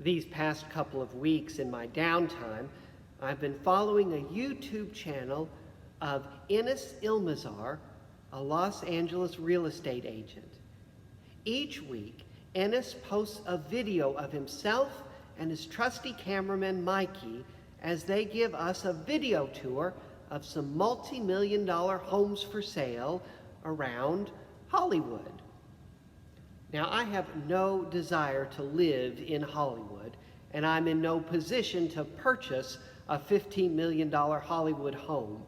These past couple of weeks in my downtime, I've been following a YouTube channel of Enes Ilmazar, a Los Angeles real estate agent. Each week, Enes posts a video of himself and his trusty cameraman Mikey as they give us a video tour of some multi-million-dollar homes for sale around Hollywood. Now, I have no desire to live in Hollywood, and I'm in no position to purchase a $15 million Hollywood home.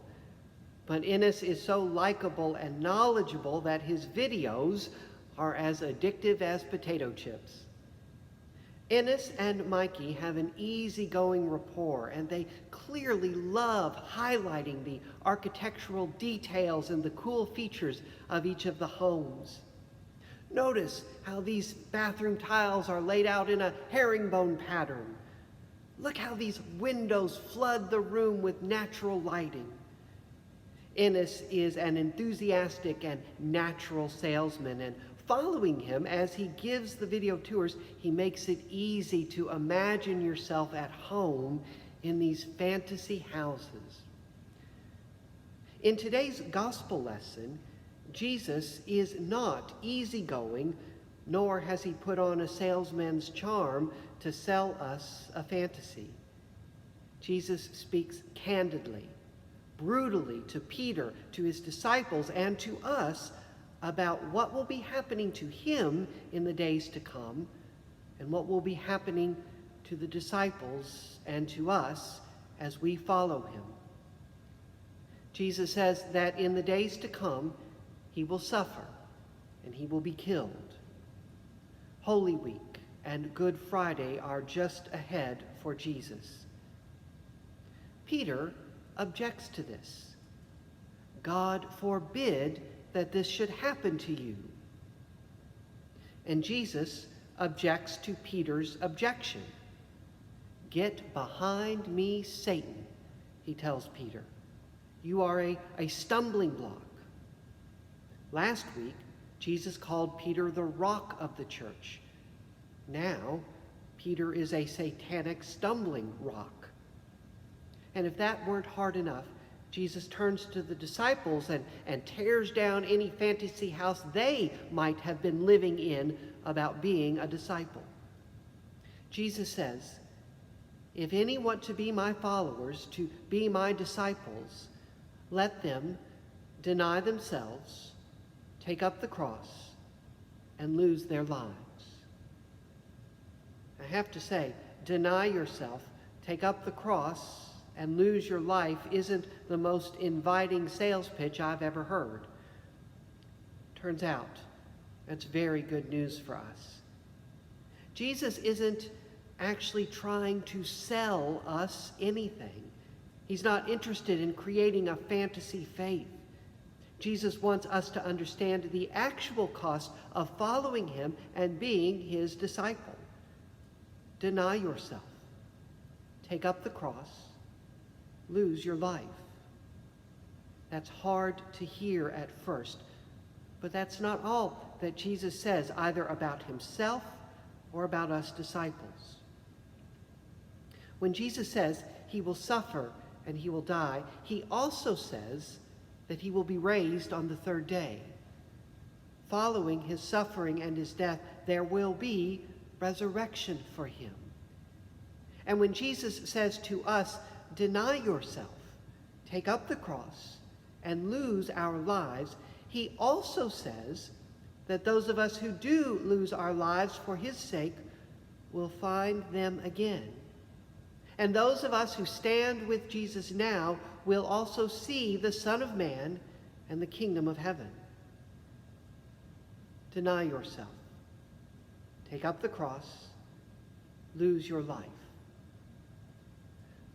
But Enes is so likable and knowledgeable that his videos are as addictive as potato chips. Enes and Mikey have an easygoing rapport, and they clearly love highlighting the architectural details and the cool features of each of the homes. Notice how these bathroom tiles are laid out in a herringbone pattern. Look how these windows flood the room with natural lighting. Enes is an enthusiastic and natural salesman, and following him as he gives the video tours, he makes it easy to imagine yourself at home in these fantasy houses. In today's gospel lesson, Jesus is not easygoing, nor has he put on a salesman's charm to sell us a fantasy. Jesus speaks candidly, brutally to Peter, to his disciples, and to us about what will be happening to him in the days to come, and what will be happening to the disciples and to us as we follow him. Jesus says that in the days to come, he will suffer and he will be killed. Holy Week and Good Friday are just ahead for Jesus. Peter objects to this. God forbid that this should happen to you. And Jesus objects to Peter's objection. Get behind me, Satan, he tells Peter. You are a stumbling block. Last week, Jesus called Peter the rock of the church. Now, Peter is a satanic stumbling rock. And if that weren't hard enough, Jesus turns to the disciples and tears down any fantasy house they might have been living in about being a disciple. Jesus says, if any want to be my followers, to be my disciples, let them deny themselves, take up the cross, and lose their lives. I have to say, deny yourself, take up the cross, and lose your life isn't the most inviting sales pitch I've ever heard. Turns out, that's very good news for us. Jesus isn't actually trying to sell us anything. He's not interested in creating a fantasy faith. Jesus wants us to understand the actual cost of following him and being his disciple. Deny yourself. Take up the cross. Lose your life. That's hard to hear at first, but that's not all that Jesus says either about himself or about us disciples. When Jesus says he will suffer and he will die, he also says that he will be raised on the third day. Following his suffering and his death, there will be resurrection for him. And when Jesus says to us, deny yourself, take up the cross, and lose our lives, he also says that those of us who do lose our lives for his sake will find them again. And those of us who stand with Jesus now will also see the Son of Man and the kingdom of heaven. Deny yourself. Take up the cross. Lose your life.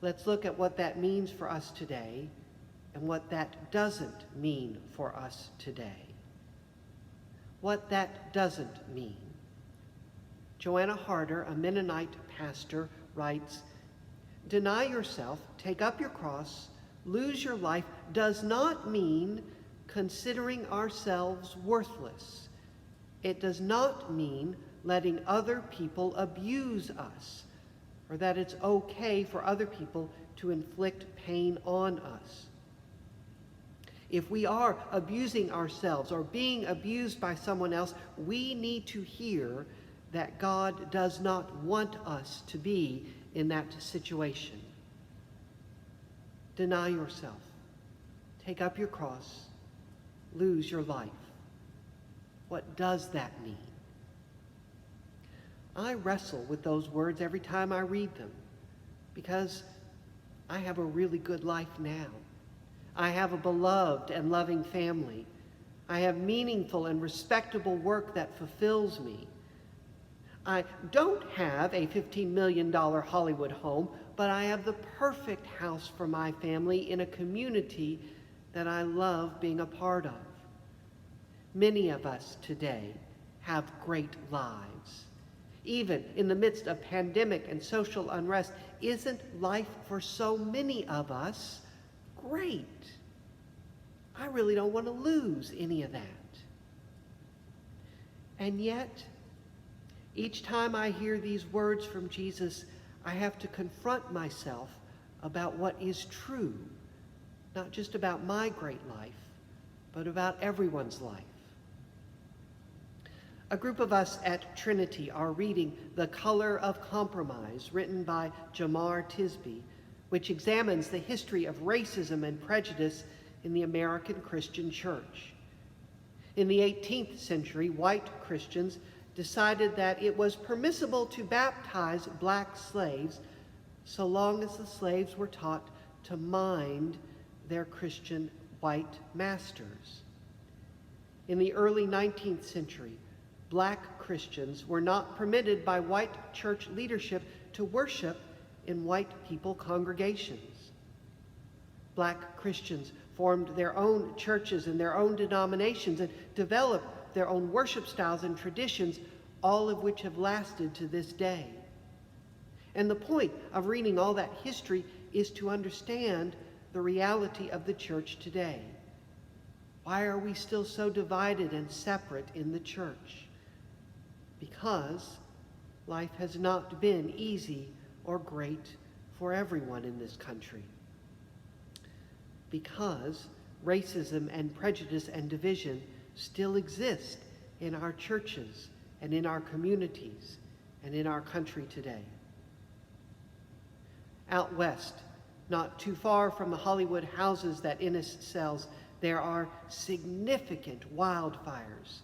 Let's look at what that means for us today and what that doesn't mean for us today. What that doesn't mean. Joanna Harder, a Mennonite pastor, writes, deny yourself, take up your cross, lose your life does not mean considering ourselves worthless. It does not mean letting other people abuse us, or that it's okay for other people to inflict pain on us. If we are abusing ourselves or being abused by someone else, we need to hear that God does not want us to be in that situation. Deny yourself. Take up your cross. Lose your life. What does that mean? I wrestle with those words every time I read them because I have a really good life now. I have a beloved and loving family. I have meaningful and respectable work that fulfills me. I don't have a $15 million Hollywood home, but I have the perfect house for my family in a community that I love being a part of. Many of us today have great lives. Even in the midst of pandemic and social unrest, isn't life for so many of us great? I really don't want to lose any of that. And yet, each time I hear these words from Jesus, I have to confront myself about what is true, not just about my great life, but about everyone's life. A group of us at Trinity are reading The Color of Compromise, written by Jamar Tisby, which examines the history of racism and prejudice in the American Christian church. In the 18th century, white Christians decided that it was permissible to baptize black slaves so long as the slaves were taught to mind their Christian white masters. In the early 19th century, black Christians were not permitted by white church leadership to worship in white people congregations. Black Christians formed their own churches and their own denominations and developed their own worship styles and traditions, all of which have lasted to this day. And the point of reading all that history is to understand the reality of the church today. Why are we still so divided and separate in the church? Because life has not been easy or great for everyone in this country. Because racism and prejudice and division still exist in our churches and in our communities and in our country today. Out west, not too far from the Hollywood houses that Innes sells, there are significant wildfires.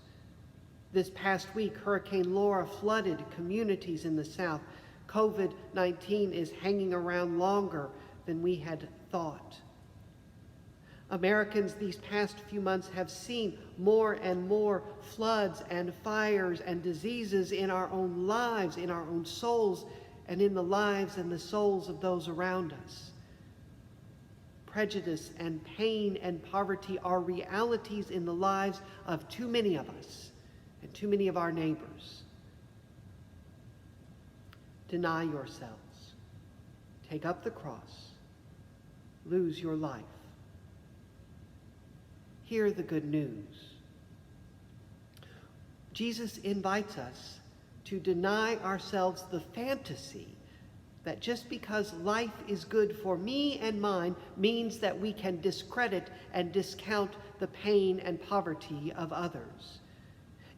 This past week, Hurricane Laura flooded communities in the south. COVID-19 is hanging around longer than we had thought. Americans these past few months have seen more and more floods and fires and diseases in our own lives, in our own souls, and in the lives and the souls of those around us. Prejudice and pain and poverty are realities in the lives of too many of us and too many of our neighbors. Deny yourselves. Take up the cross. Lose your life. Hear the good news. Jesus invites us to deny ourselves the fantasy that just because life is good for me and mine means that we can discredit and discount the pain and poverty of others.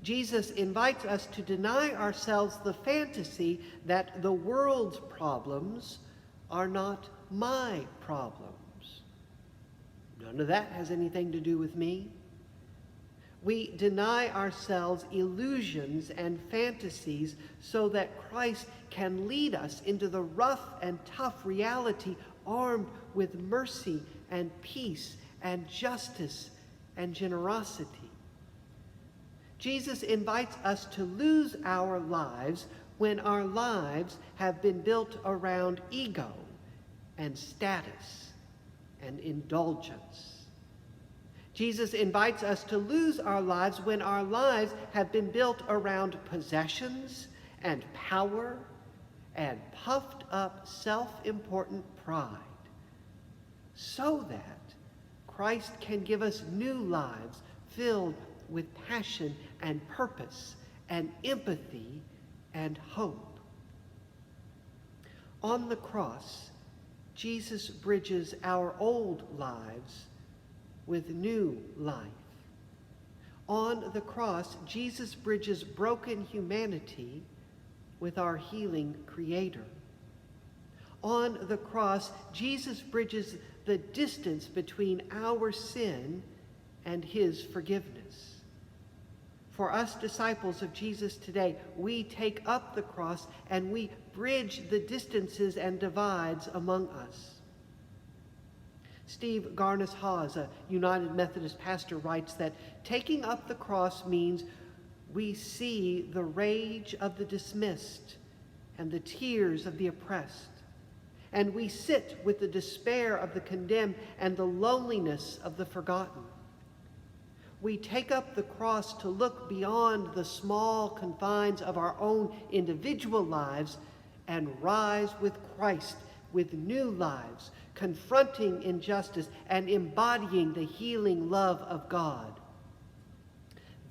Jesus invites us to deny ourselves the fantasy that the world's problems are not my problems. None of that has anything to do with me. We deny ourselves illusions and fantasies so that Christ can lead us into the rough and tough reality armed with mercy and peace and justice and generosity. Jesus invites us to lose our lives when our lives have been built around ego and status and indulgence. Jesus invites us to lose our lives when our lives have been built around possessions and power and puffed up self-important pride, so that Christ can give us new lives filled with passion and purpose and empathy and hope. On the cross, Jesus bridges our old lives with new life. On the cross, Jesus bridges broken humanity with our healing Creator. On the cross, Jesus bridges the distance between our sin and his forgiveness. For us disciples of Jesus today, we take up the cross and we bridge the distances and divides among us. Steve Garnis-Hawes, a United Methodist pastor, writes that taking up the cross means we see the rage of the dismissed and the tears of the oppressed, and we sit with the despair of the condemned and the loneliness of the forgotten. We take up the cross to look beyond the small confines of our own individual lives and rise with Christ with new lives, confronting injustice and embodying the healing love of God.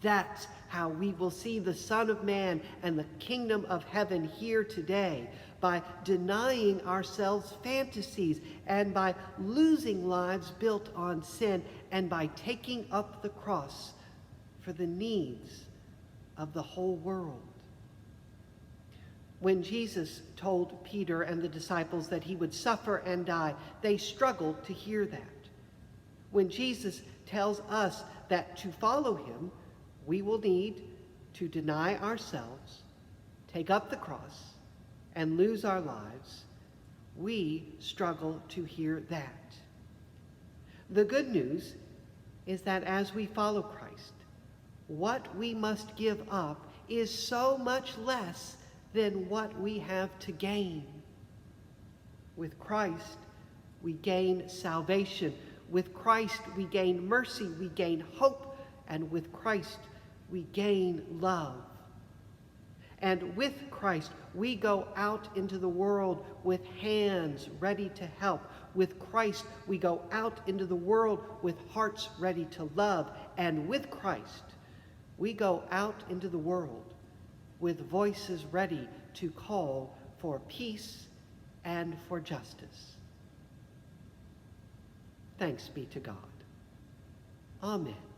That's how we will see the Son of Man and the kingdom of heaven here today, by denying ourselves fantasies and by losing lives built on sin and by taking up the cross for the needs of the whole world. When Jesus told Peter and the disciples that he would suffer and die, they struggled to hear that. When Jesus tells us that to follow him, we will need to deny ourselves, take up the cross, and lose our lives, we struggle to hear that. The good news is that as we follow Christ, what we must give up is so much less than what we have to gain. With Christ, we gain salvation. With Christ, we gain mercy, we gain hope, and with Christ, we gain love. And with Christ, we go out into the world with hands ready to help. With Christ, we go out into the world with hearts ready to love. And with Christ, we go out into the world with voices ready to call for peace and for justice. Thanks be to God. Amen.